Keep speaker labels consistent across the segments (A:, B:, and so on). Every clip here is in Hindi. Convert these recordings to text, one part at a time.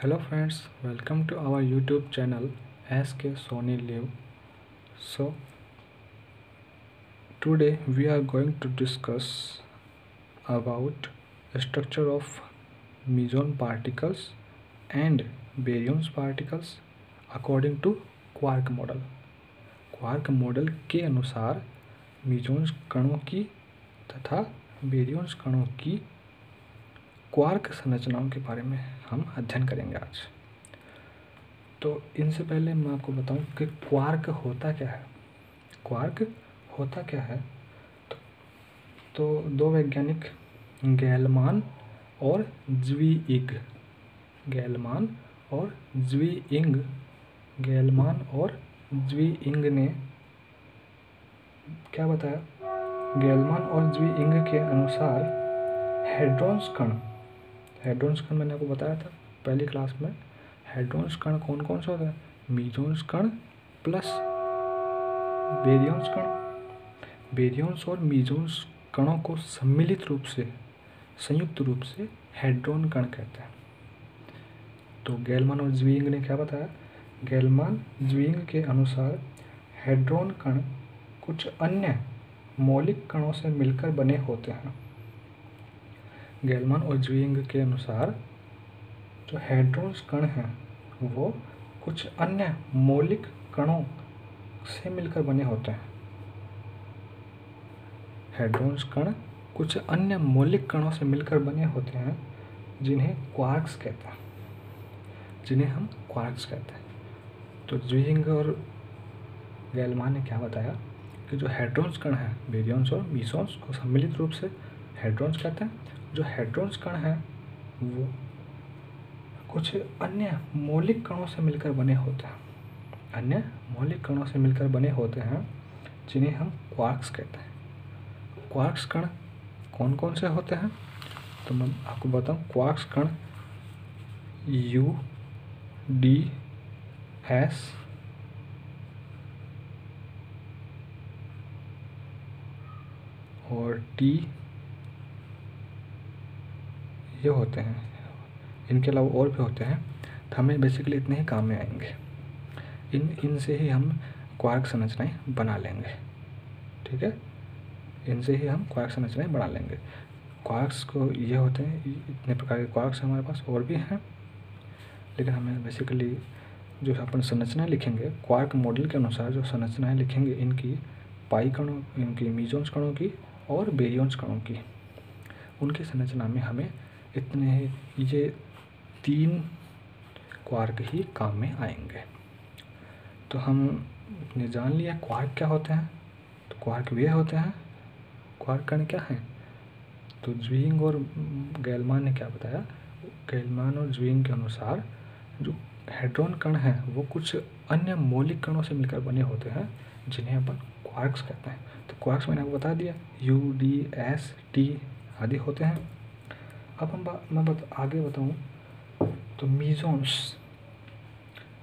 A: Hello friends, welcome to our YouTube channel SK Sony Live. So today we are going to discuss about structure of meson particles and baryons particles according to quark model. Quark model के अनुसार मेसॉन्स कणों की तथा बेरियंस कणों की क्वार्क संरचनाओं के बारे में हम अध्ययन करेंगे आज। तो इनसे पहले मैं आपको बताऊं कि क्वार्क होता क्या है। क्वार्क होता क्या है तो दो वैज्ञानिक गैलमान और ज़्वीइग गैलमान और ज़्वीइंग ने क्या बताया। गैलमान और ज़्वीइंग के अनुसार हेड्रॉन्स कण मैंने आपको बताया था पहली क्लास में। हेड्रॉन्स कण कौन कौन से होते हैं? मेसॉन्स कण प्लस बेरियंस कण। बेरियंस और मेसॉन्स कणों को संयुक्त रूप से हेड्रॉन कण कहते हैं। तो गैलमान और ज़्वीइंग ने क्या बताया? गैलमान ज़्वीइंग के अनुसार हेड्रॉन कण कुछ अन्य मौलिक कणों से मिलकर बने होते हैं। गैलमान और ज़्वीइंग के अनुसार जो हेड्रॉन्स कण हैं वो कुछ अन्य मौलिक कणों से मिलकर बने होते हैं। हेड्रॉन्स कण कुछ अन्य मौलिक कणों से मिलकर बने होते हैं जिन्हें क्वार्क्स कहते हैं। तो ज़्वीइंग और गैलमान ने क्या बताया कि जो हेड्रॉन्स कण हैं बेरियंस और मेसॉन्स को सम्मिलित रूप से हेड्रॉन्स कहते हैं। जो हेड्रॉन्स कण हैं वो कुछ अन्य मौलिक कणों से मिलकर बने होते हैं जिन्हें हम क्वार्क्स कहते हैं। क्वार्क्स कण कौन कौन से होते हैं तो मैं आपको बताऊं। क्वार्क्स कण U, D, S और T ये होते हैं। इनके अलावा और भी होते हैं, तो हमें बेसिकली इतने ही काम में आएंगे। इनसे ही हम क्वार्क संरचनाएं बना लेंगे। ठीक है, इनसे ही हम क्वार्क संरचनाएं बना लेंगे। क्वार्क्स को ये होते हैं, इतने प्रकार के क्वार्क्स हमारे पास और भी हैं, लेकिन हमें बेसिकली जो अपन संरचनाएं लिखेंगे क्वार्क मॉडल के अनुसार जो संरचनाएं लिखेंगे इनकी पाई कणों, इनकी मेसॉन्स कणों की और बेरियंस कणों की, उनकी संरचना में हमें इतने ये 3 क्वार्क ही काम में आएंगे। तो हमने जान लिया क्वार्क क्या होते हैं। तो क्वार्क वे होते हैं, क्वार्क कण क्या हैं। तो ज़्वीइंग और गैलमान ने क्या बताया? गैलमान और ज़्वीइंग के अनुसार जो हेड्रॉन कण हैं वो कुछ अन्य मौलिक कणों से मिलकर बने होते हैं जिन्हें अपन क्वार्क्स कहते हैं। तो क्वार्क्स मैंने आपको बता दिया, U, D, S, T आदि होते हैं। अब मैं आगे बताऊँ तो मेसॉन्स,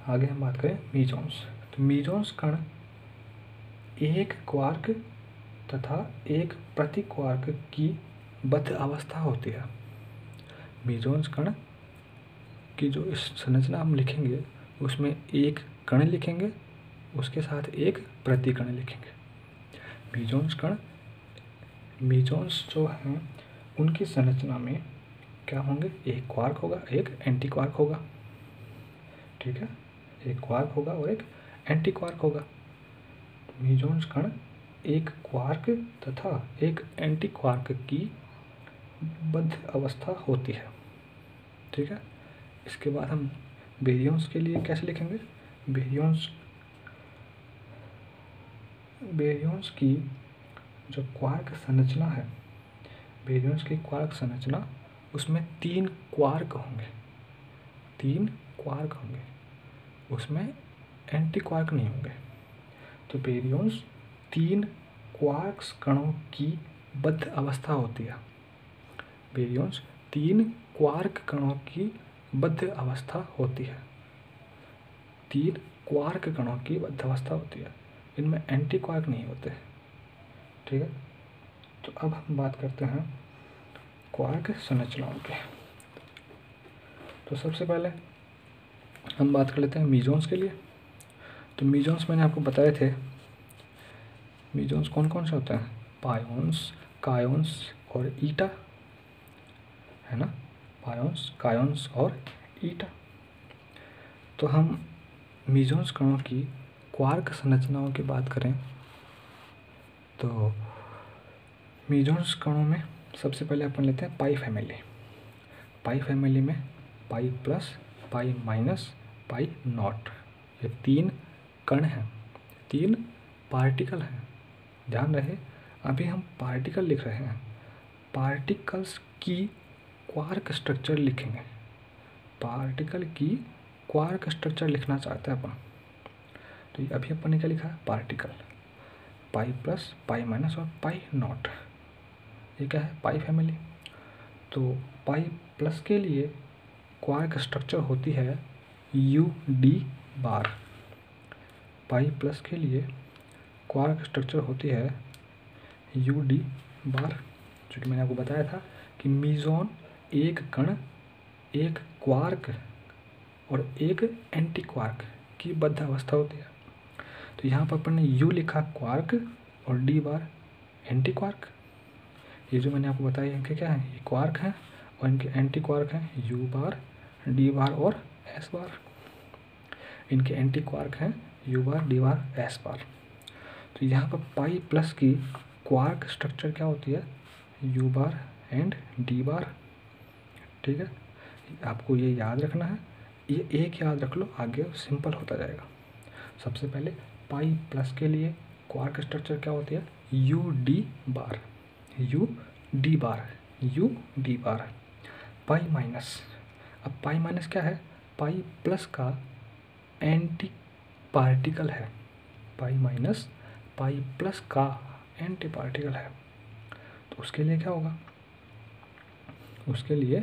A: आगे हम बात करें मेसॉन्स। तो मेसॉन्स कण एक क्वार्क तथा एक प्रति क्वार्क की बद्ध अवस्था होती है। मेसॉन्स कण की जो इस संरचना हम लिखेंगे उसमें एक कण लिखेंगे, उसके साथ एक प्रति कण लिखेंगे। मेसॉन्स जो हैं उनकी संरचना में क्या होंगे? एक क्वार्क होगा, एक एंटी क्वार्क होगा। ठीक है, एक क्वार्क होगा और एक एंटी क्वार्क होगा। मेसॉन्स कण एक क्वार्क तथा एक एंटी क्वार्क की बद्ध अवस्था होती है। ठीक है, इसके बाद हम बेरियंस के लिए कैसे लिखेंगे? बेरियंस की जो क्वार्क संरचना है, बेरियंस की क्वार्क संरचना उसमें 3 क्वार्क होंगे, उसमें एंटी क्वार्क नहीं होंगे। तो बेरियंस 3 क्वार्क्स कणों की बद्ध अवस्था होती है। बेरियंस 3 क्वार्क कणों की बद्ध अवस्था होती है। 3 क्वार्क कणों की बद्ध अवस्था होती है, इनमें एंटी क्वार्क नहीं होते। ठीक है, तो अब हम बात करते हैं क्वार्क संरचनाओं के। तो सबसे पहले हम बात कर लेते हैं मीजोन्स के लिए। तो मीजोन्स मैंने आपको बताए थे, मीजोन्स कौन कौन से होते हैं, पायोन्स, कायोन्स और ईटा, है ना, पायोन्स, कायोन्स और ईटा। तो हम मीजोन्स कणों की क्वार्क संरचनाओं की बात करें तो मीजोन्स कणों में सबसे पहले अपन लेते हैं पाई फैमिली। पाई फैमिली में pi plus, pi minus, pi not, ये 3 कण हैं, 3 पार्टिकल हैं। ध्यान रहे अभी हम पार्टिकल लिख रहे हैं, पार्टिकल्स की क्वार्क स्ट्रक्चर लिखेंगे, पार्टिकल की क्वार्क स्ट्रक्चर लिखना चाहते हैं अपन। तो ये अभी अपन ने क्या लिखा है, particle, pi plus, pi minus और पाई नॉट, ये क्या है, पाई फैमिली। तो पाई प्लस के लिए क्वार्क स्ट्रक्चर होती है यू डी बार, पाई प्लस के लिए क्वार्क स्ट्रक्चर होती है यू डी बार। चूँकि मैंने आपको बताया था कि मीजोन एक कण, एक क्वार्क और एक एंटी क्वार्क की बद्ध अवस्था होती है। तो यहाँ पर अपन ने यू लिखा क्वार्क और डी बार एंटी क्वार्क। ये जो मैंने आपको बताया इनके क्या है, ये क्वार्क हैं और इनके एंटी क्वार्क हैं यू बार, डी बार और एस बार। इनके एंटी क्वार्क हैं u bar, d bar, s bar. तो यहाँ पर पाई प्लस की क्वार्क स्ट्रक्चर क्या होती है, u bar and d bar. ठीक है, आपको ये याद रखना है, ये एक याद रख लो, आगे सिंपल होता जाएगा। सबसे पहले पाई प्लस के लिए क्वार्क स्ट्रक्चर क्या होती है, यू डी बार, यू डी बार, यू डी बार। पाई माइनस, अब पाई माइनस क्या है, पाई प्लस का एंटी पार्टिकल है, पाई माइनस पाई प्लस का एंटी पार्टिकल है। तो उसके लिए क्या होगा, उसके लिए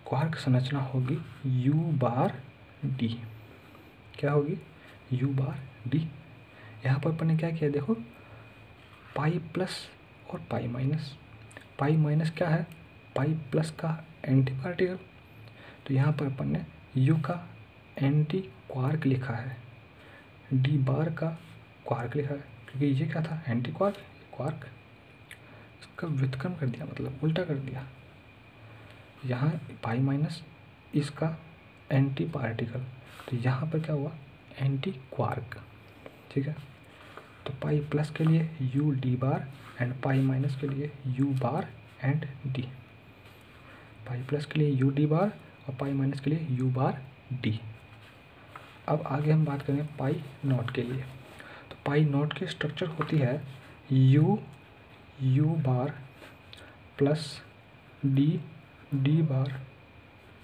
A: क्वार्क संरचना होगी यू बार डी। क्या होगी, यू बार डी। यहाँ पर अपन ने क्या किया, देखो पाई प्लस और पाई माइनस, पाई माइनस क्या है, पाई प्लस का एंटी पार्टिकल। तो यहाँ पर अपन ने यू का एंटी क्वार्क लिखा है, डी बार का क्वार्क लिखा है, क्योंकि ये क्या था, एंटी क्वार्क, क्वार्क, इसका व्युत्क्रम कर दिया, मतलब उल्टा कर दिया। यहाँ पाई माइनस इसका एंटी पार्टिकल, तो यहाँ पर क्या हुआ, एंटी क्वार्क। ठीक है, तो पाई प्लस के लिए U D bar and pi minus के लिए you bar and D. Pi plus के लिए यू डी बार और पाई माइनस के लिए यू बार डी। अब आगे हम बात करें पाई नॉट के लिए। तो पाई नॉट की स्ट्रक्चर होती है यू बार प्लस डी बार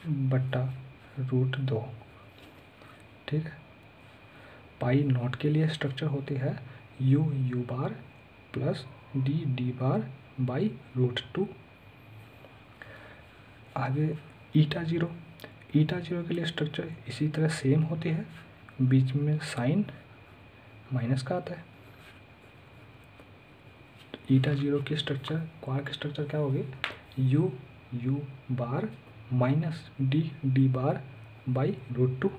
A: बट्टा √2। ठीक है, पाई नॉट के लिए स्ट्रक्चर होती है u bar plus D bar by √2। आगे ईटा जीरो के लिए स्ट्रक्चर इसी तरह सेम होती है, बीच में साइन माइनस का आता है। तो ईटा जीरो की स्ट्रक्चर, क्वार्क स्ट्रक्चर क्या होगी, you bar minus D bar by √2।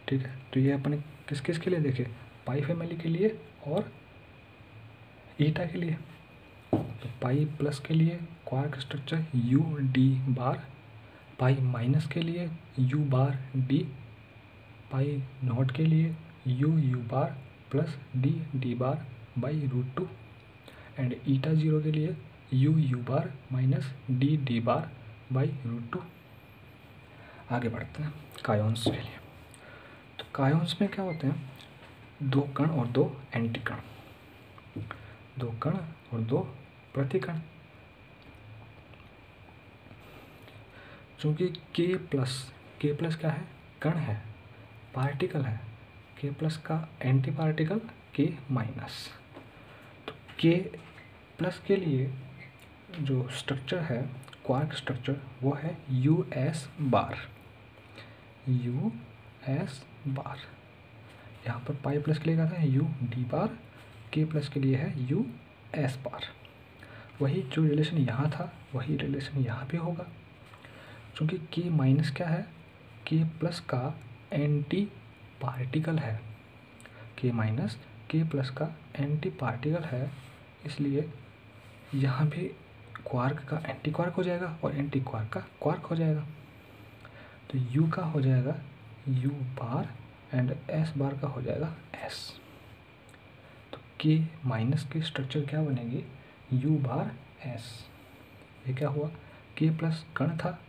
A: ठीक है, तो ये अपने किस किस के लिए देखे, पाई फैमिली के लिए और ईटा के लिए। तो पाई प्लस के लिए क्वार्क स्ट्रक्चर यू डी बार, पाई माइनस के लिए you bar D, pi naught के लिए you bar plus D bar by √2 and eta zero के लिए you bar minus D bar by √2। आगे बढ़ते हैं कायोन्स के लिए। तो कायोन्स में क्या होते हैं, 2 कण और 2 एंटी कण, 2 कण और 2 प्रतिकण। चूँकि के प्लस क्या है, कण है, पार्टिकल है, के प्लस का एंटी पार्टिकल के माइनस। तो के प्लस के लिए जो स्ट्रक्चर है, क्वार्क स्ट्रक्चर, वो है U S bar, U S bar. यहाँ पर पाई प्लस के लिए क्या था, यू डी बार, के प्लस के लिए है यू एस बार। वही जो रिलेशन यहाँ था वही रिलेशन यहाँ भी होगा। क्योंकि K माइनस क्या है, K प्लस का एंटी पार्टिकल है, K माइनस K प्लस का एंटी पार्टिकल है, इसलिए यहाँ भी क्वार्क का एंटी क्वार्क हो जाएगा और एंटी क्वार्क का क्वार्क हो जाएगा। तो U का हो जाएगा U बार एंड S बार का हो जाएगा S। तो K माइनस की स्ट्रक्चर क्या बनेगी, U बार S। ये क्या हुआ, K प्लस कण था,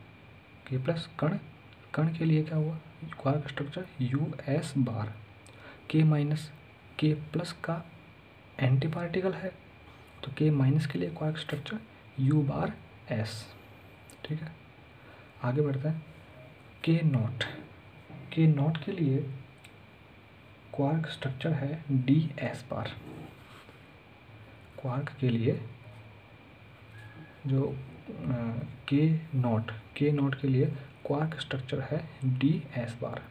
A: K प्लस कण के लिए क्या हुआ, क्वार्क स्ट्रक्चर US बार। K माइनस K प्लस का एंटी पार्टिकल है, तो K माइनस के लिए क्वार्क स्ट्रक्चर U बार S। ठीक है, आगे बढ़ते हैं। K नॉट के लिए क्वार्क स्ट्रक्चर है DS बार। क्वार्क के लिए जो K नॉट के लिए क्वार्क स्ट्रक्चर है DS बार।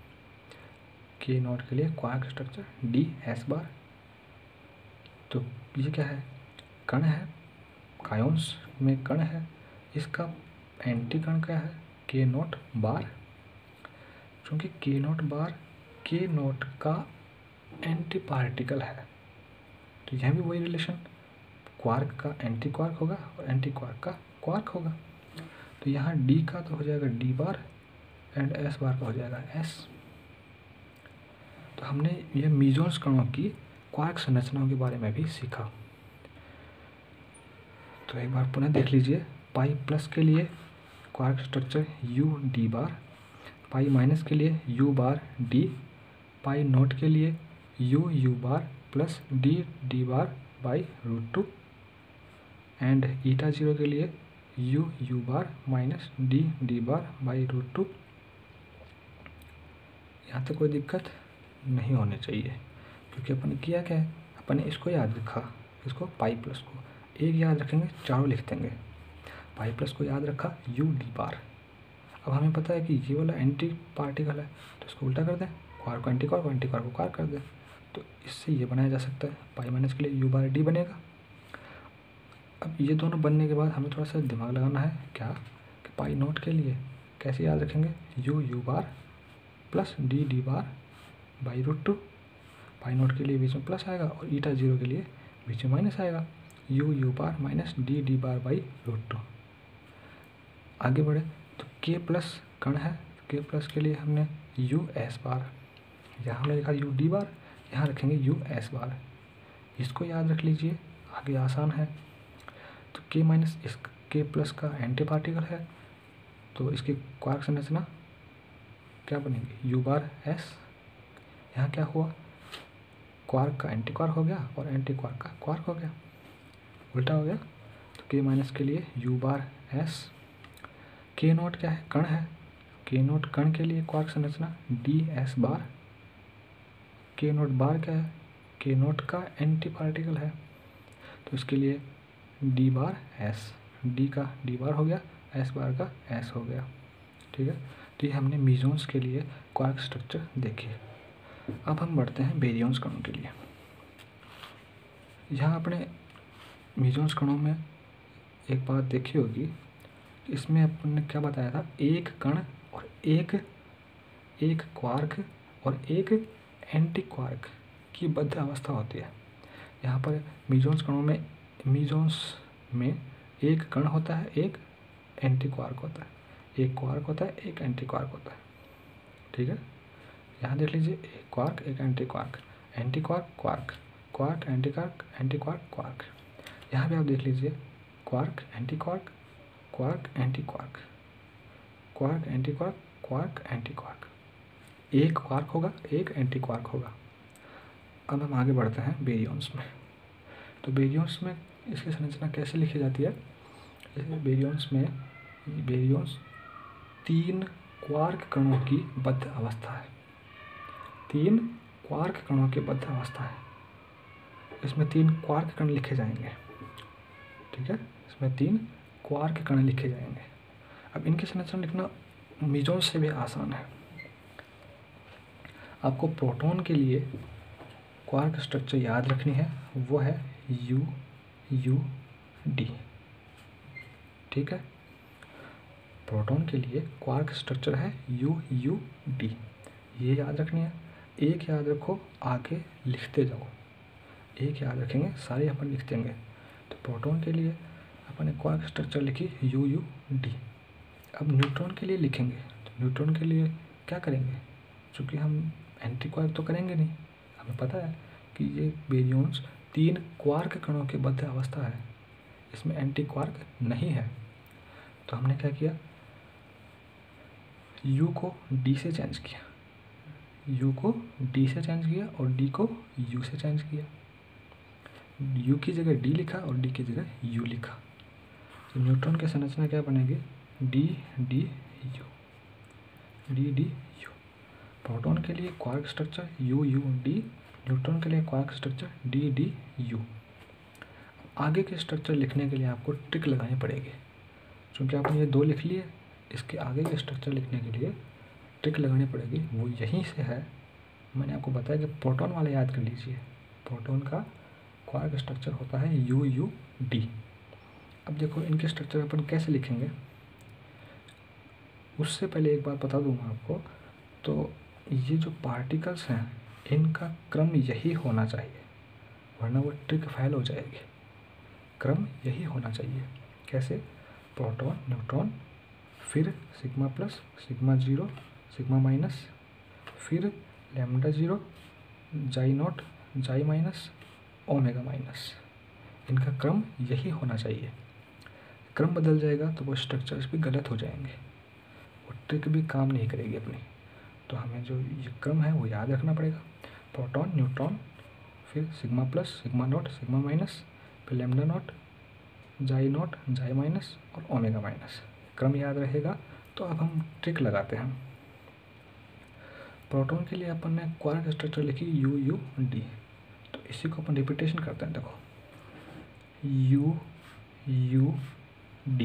A: K नॉट के लिए क्वार्क स्ट्रक्चर DS बार। तो ये क्या है, कण है, कायोन्स में कण है, इसका एंटी कण क्या है, K नॉट बार। क्योंकि K not bar K not का एंटी पार्टिकल है, तो यह भी वही रिलेशन, क्वार्क का एंटी क्वार्क होगा और एंटी क्वार्क का क्वार्क होगा। तो यहाँ D का तो हो जाएगा D बार एंड S बार का हो जाएगा S। तो हमने ये मीजोन्स कणों की क्वार्क संरचनाओं के बारे में भी सीखा। तो एक बार पुनः देख लीजिए। पाई प्लस के लिए quark structure UD bar, pi minus के लिए U bar D, pi naught के लिए U bar plus D bar by √2 and eta 0 के लिए U bar minus D bar by √2। यहाँ तक कोई दिक्कत नहीं होनी चाहिए, क्योंकि अपन किया क्या है, अपन ने इसको याद रखा, इसको पाई प्लस को एक याद रखेंगे, चारों लिख देंगे। पाई प्लस को याद रखा UD बार। अब हमें पता है कि ये वाला एंटी पार्टिकल है, तो इसको उल्टा कर दें, क्वार्क को एंटी क्वार्क, एंटी क्वार्क को क्वार्क कर दें, तो इससे ये बनाया जा सकता है। पाई माइनस के लिए U बार D बनेगा। अब ये दोनों बनने के बाद हमें थोड़ा सा दिमाग लगाना है, क्या कि पाई नॉट के लिए कैसे याद रखेंगे, U bar plus D bar by √2। Pi naught के लिए बीच में प्लस आएगा और ईटा 0 के लिए बीच में माइनस आएगा, U bar minus D bar by √2। आगे बढ़े तो K प्लस कण है, K प्लस के लिए हमने US बार, यहाँ हमने लिखा UD बार, यहाँ रखेंगे US बार। इसको याद रख लीजिए, आगे आसान है। तो K माइनस इस K प्लस का एंटी पार्टिकल है, तो इसकी क्वार्क संरचना क्या बनेगी, U बार S। यहाँ क्या हुआ, क्वार्क का एंटी क्वार्क हो गया और एंटी क्वार्क का क्वार्क हो गया, उल्टा हो गया। तो K माइनस के लिए U bar S। K not क्या है, कण है, K नॉट कण के लिए क्वार्क संरचना DS बार। K नॉट बार क्या है, K नॉट का एंटी पार्टिकल है, तो इसके लिए D बार S। D का D बार हो गया, S बार का S हो गया। ठीक है, तो ये हमने मीजोन्स के लिए क्वार्क स्ट्रक्चर देखे। अब हम बढ़ते हैं बेरियंस कणों के लिए। यहाँ अपने मीजोन्स कणों में एक बात देखी होगी, इसमें अपन ने क्या बताया था, एक कण और एक क्वार्क और एक एंटी क्वार्क की बद्ध अवस्था होती है। यहाँ पर मीजोन्स कणों में, मीजोन्स में एक कण होता है, एक एंटी क्वार्क होता है, एक क्वार्क होता है, एक एंटी क्वार्क होता है। ठीक है, यहाँ देख लीजिए, एक क्वार्क एक anti quark, anti quark quark, quark anti quark, anti quark quark. यहाँ भी आप देख लीजिए, quark anti quark, quark anti quark, quark anti quark, quark anti quark. एक क्वार्क होगा, एक एंटी क्वार्क होगा। अब हम आगे बढ़ते हैं बेरियंस में। तो बेरियंस में इसकी संरचना कैसे लिखी जाती है, बेरियंस में, बेरियंस 3 क्वार्क कणों की बद्ध अवस्था है, 3 क्वार्क कणों की बद्ध अवस्था है। इसमें 3 क्वार्क कण लिखे जाएंगे। ठीक है, इसमें 3 क्वार्क कण लिखे जाएंगे। अब इनकी संरचना लिखना मीजोन्स से भी आसान है। आपको प्रोटॉन के लिए क्वार्क स्ट्रक्चर याद रखनी है, वो है UD। ठीक है, प्रोटॉन के लिए क्वार्क स्ट्रक्चर है UUD, ये याद रखनी है। एक याद रखो, आगे लिखते जाओ, एक याद रखेंगे, सारे अपन लिख देंगे। तो प्रोटॉन के लिए अपन ने क्वार्क स्ट्रक्चर लिखी UUD। अब न्यूट्रॉन के लिए लिखेंगे, तो न्यूट्रॉन के लिए क्या करेंगे, चूँकि हम एंटी क्वार्क तो करेंगे नहीं, हमें पता है कि ये बेरियॉन्स 3 क्वार्क कणों के बद्ध अवस्था है, इसमें एंटी क्वार्क नहीं है। तो हमने क्या किया, U को D से चेंज किया, U को D से चेंज किया और D को U से चेंज किया। U की जगह D लिखा और D की जगह U लिखा। तो न्यूट्रॉन की संरचना क्या बनेगी, DDU, DDU। प्रोटॉन के लिए क्वार्क स्ट्रक्चर UUD, न्यूट्रॉन के लिए क्वार्क स्ट्रक्चर DDU। आगे के स्ट्रक्चर लिखने के लिए आपको ट्रिक लगानी पड़ेगी, क्योंकि आपने ये 2 लिख लिए, इसके आगे के स्ट्रक्चर लिखने के लिए ट्रिक लगानी पड़ेगी। वो यहीं से है, मैंने आपको बताया कि प्रोटॉन वाला याद कर लीजिए। प्रोटॉन का क्वार्क स्ट्रक्चर होता है UUD। अब देखो इनके स्ट्रक्चर अपन कैसे लिखेंगे, उससे पहले एक बात बता दूंगा आपको। तो ये जो पार्टिकल्स हैं इनका क्रम यही होना चाहिए, वरना वो ट्रिक फेल हो जाएगी। क्रम यही होना चाहिए। कैसे, प्रोटॉन न्यूट्रॉन, फिर sigma plus, sigma zero, sigma minus, फिर लैम्डा जीरो, जाई नॉट, जाई माइनस, ओमेगा माइनस। इनका क्रम यही होना चाहिए। क्रम बदल जाएगा तो वो स्ट्रक्चर्स भी गलत हो जाएंगे, वो ट्रिक भी काम नहीं करेगी अपनी। तो हमें जो ये क्रम है वो याद रखना पड़ेगा। प्रोटॉन न्यूट्रॉन, फिर sigma plus, sigma not, sigma minus, फिर लैम्डा नॉट, जाई नॉट, जाई माइनस और ओमेगा माइनस। क्रम याद रहेगा। तो अब हम ट्रिक लगाते हैं। प्रोटॉन के लिए अपन ने क्वार्क स्ट्रक्चर लिखी UUD, तो इसी को अपन रिपीटेशन करते हैं। देखो UUD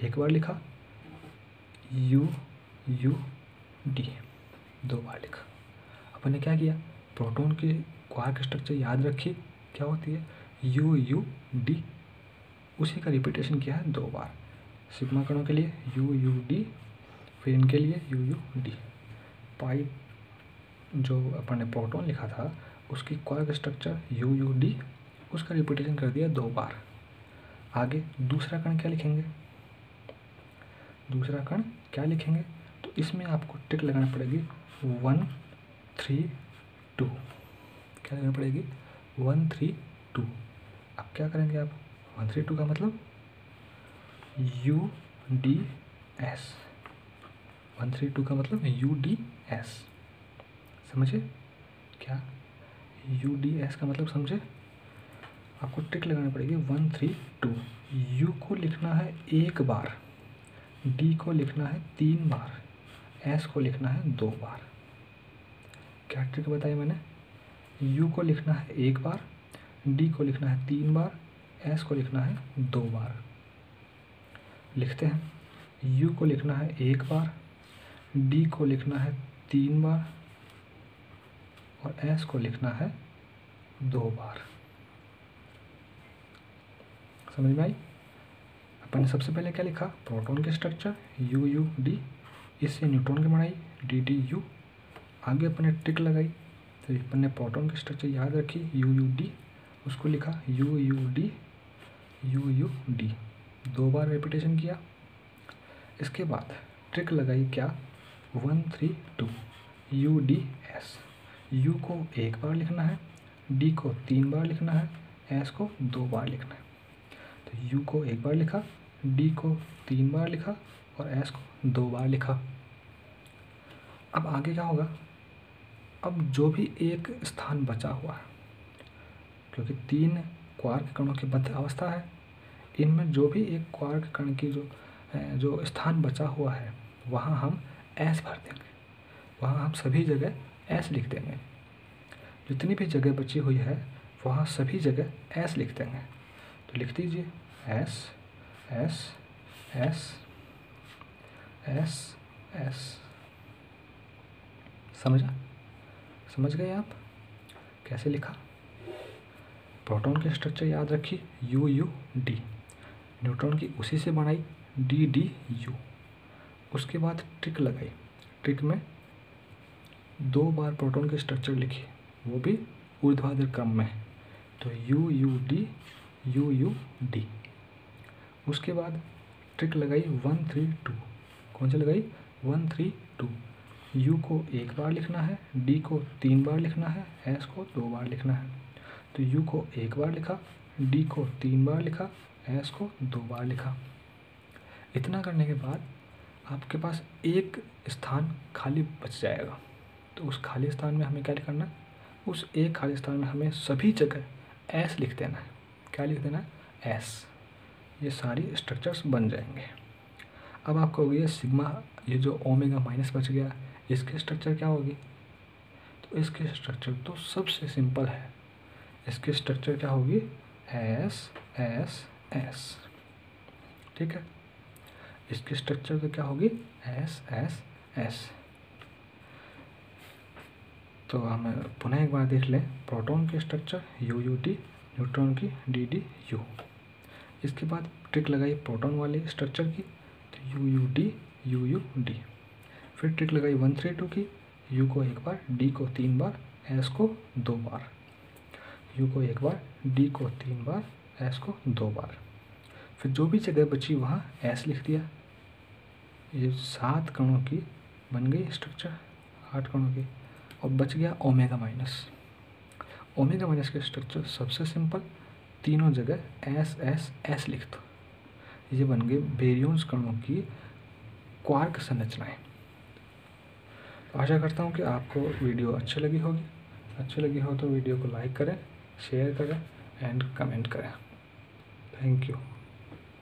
A: एक बार लिखा, UUD 2 बार लिखा। अपन ने क्या किया, प्रोटॉन की क्वार्क स्ट्रक्चर याद रखी, क्या होती है UUD, उसी का रिपीटेशन किया है 2 बार। सिग्मा कणों के लिए UUD, फिर इनके लिए UUD। पाई जो अपन ने प्रोटॉन लिखा था उसकी क्वार्क स्ट्रक्चर UUD, उसका रिपीटेशन कर दिया 2 बार। आगे दूसरा कण क्या लिखेंगे, दूसरा कण क्या लिखेंगे, तो इसमें आपको ट्रिक लगानी पड़ेगी 1 3 2। क्या लगानी पड़ेगी 1 3 2। अब क्या करेंगे आप, 1 3 2 का मतलब UDS, 1 3 2 का मतलब UDS, समझे क्या, UDS का मतलब समझे। आपको ट्रिक लगानी पड़ेगी 1 3 2। U को लिखना है 1 बार, D को लिखना है 3 बार, S को लिखना है 2 बार। क्या ट्रिक बताई मैंने, U को लिखना है 1 बार, D को लिखना है 3 बार, S को लिखना है 2 बार। लिखते हैं, U को लिखना है 1 बार, D को लिखना है 3 बार और S को लिखना है 2 बार। समझ में आई। अपन ने सबसे पहले क्या लिखा, प्रोटॉन के स्ट्रक्चर UUD, इससे न्यूट्रॉन की बनाई DDU। आगे अपन ने ट्रिक लगाई, तो अपन ने प्रोटॉन की स्ट्रक्चर याद रखी UUD, उसको लिखा UUD, UUD 2 बार रिपीटेशन किया। इसके बाद ट्रिक लगाई क्या, 1 3 2 UDS। U को 1 बार लिखना है, D को 3 बार लिखना है, S को 2 बार लिखना है। तो U को 1 बार लिखा, D को 3 बार लिखा और S को 2 बार लिखा। अब आगे क्या होगा, अब जो भी एक स्थान बचा हुआ है, क्योंकि 3 क्वार्क कणों की बद्ध अवस्था है, इनमें जो भी एक क्वार्क कण की जो स्थान बचा हुआ है वहाँ हम S भर देंगे, वहाँ हम सभी जगह S लिख देंगे। जितनी भी जगह बची हुई है वहाँ सभी जगह S लिख देंगे। तो लिख दीजिए S S S S S। समझा, समझ गए आप कैसे लिखा। प्रोटॉन के स्ट्रक्चर याद रखी UUD, न्यूट्रॉन की उसी से बनाई DDU। उसके बाद ट्रिक लगाई, ट्रिक में 2 बार प्रोटॉन की स्ट्रक्चर लिखी, वो भी ऊर्ध्वाधर क्रम में, तो UUD। उसके बाद ट्रिक लगाई 1 3 2, कौन सी लगाई 1 3 2। U को 1 बार लिखना है, D को 3 बार लिखना है, S को 2 बार लिखना है। तो U को 1 बार लिखा, D को 3 बार लिखा, S को 2 बार लिखा। इतना करने के बाद आपके पास एक स्थान खाली बच जाएगा। तो उस खाली स्थान में हमें क्या करना है, उस एक खाली स्थान में हमें सभी जगह S लिख देना है। क्या लिख देना है, S। ये सारी स्ट्रक्चर्स बन जाएंगे। अब आपको होगी ये सिग्मा, ये जो ओमेगा माइनस बच गया, इसकी स्ट्रक्चर क्या होगी, तो इसकी स्ट्रक्चर तो सबसे सिंपल है। इसकी स्ट्रक्चर क्या होगी, S S S। ठीक है, इसकी स्ट्रक्चर तो क्या होगी, S S S। तो हम पुनः एक बार देख लें, प्रोटॉन की स्ट्रक्चर UUD, न्यूट्रॉन की DDU। इसके बाद ट्रिक लगाई प्रोटॉन वाली स्ट्रक्चर की, तो UUD। फिर ट्रिक लगाई 1 3 2 की, U को 1 बार, D को 3 बार, S को 2 बार। U को 1 बार, D को 3 बार, S को 2 बार। फिर जो भी जगह बची वहाँ S लिख दिया। ये 7 कणों की बन गई स्ट्रक्चर, 8 कणों की। और बच गया ओमेगा माइनस। ओमेगा माइनस की स्ट्रक्चर सबसे सिंपल, तीनों जगह S S S लिख दो। ये बन गई बेरियम्स कणों की क्वार्क संरचनाएं। आशा करता हूँ कि आपको वीडियो अच्छी लगी होगी। अच्छी लगी हो तो वीडियो को लाइक करें, शेयर करें एंड कमेंट करें। Thank you.